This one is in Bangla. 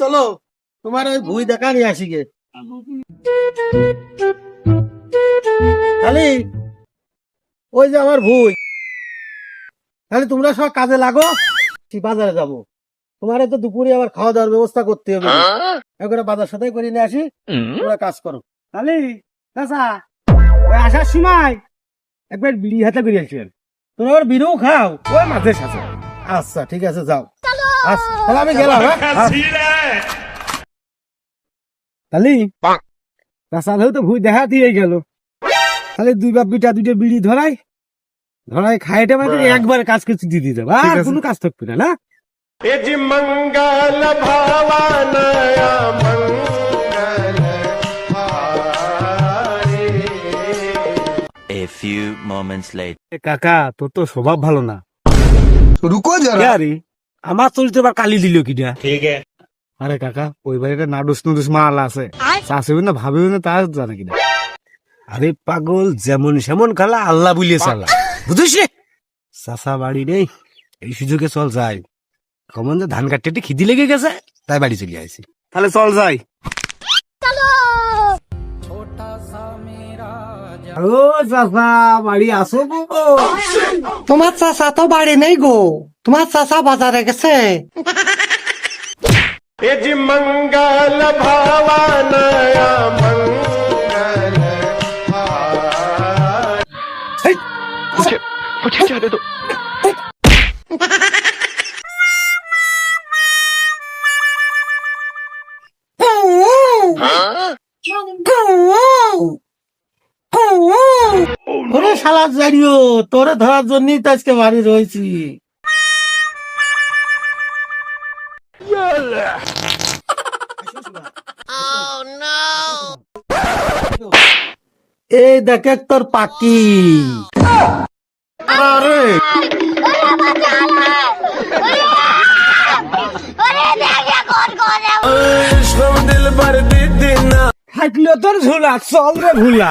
চলো তোমার ওই ভুই দেখা নিয়ে আসি গে। তাহলে ওই যে আমার ভুই, তাহলে তোমরা সব কাজে লাগো, বাজারে যাবো। তোমার তো দুপুরে আবার খাওয়া দাওয়ার ব্যবস্থা করতে হবে, একবারে বাজার সাথে করে নিয়ে আসি, তোমরা কাজ করো। তাহলে চাচা ওই আসার সময় একবার বিড়ি হাতে করে আসবেন। তোমরা আবার বিড়িও খাও? ওই মাঝে সাথে। আচ্ছা ঠিক আছে, যাও। আচ্ছা তাহলে আমি গেলাম। তাহলে চাচা তো ভুই দেখা দিয়ে গেল, তাহলে দুই বাপ বিটা দুটো বিড়ি ধরাই খাইটা মানে একবারে কাজ কিছু দিয়ে দিতে আর কোনো কাজ থাকবে না। मंगल भावनया मंगल A few moments later. কাকা তোর তো স্বভাব ভালো না। রুকো যারা, আরে আমার চলতে আবার কালি দিল কিনা। ठीक है। আরে কাকা ওই বাড়িতে নাডুস নুডুস মাল আছে, চাষবে না ভাবিও না, তা জানে কিনা। আরে পাগল, যেমন সেমন খালা আল্লাহ বুলিয়ে চালা, বুঝিস? চাষা বাড়ি নেই, এই সুযোগে চল যাই। কমন যে ধান কাটতে খিদি লেগে গেছে, তাই বাড়ি চলে আসি। তাহলে চল যাই। ও চাষা বাড়ি আসো গো। তোমার চাচা তো বাড়ি নেই গো, তোমার চাচা বাজারে গেছে। मंगल भावनया मंगल मुझे जाने दो। ওরে শালা জানিও, তোরে ধরার জন্যই তো আজকে বাড়ি রয়েছি। এই দেখে তোর পাখি। আরে থাকলে তোর ঝুলা, চল রে ভুলা।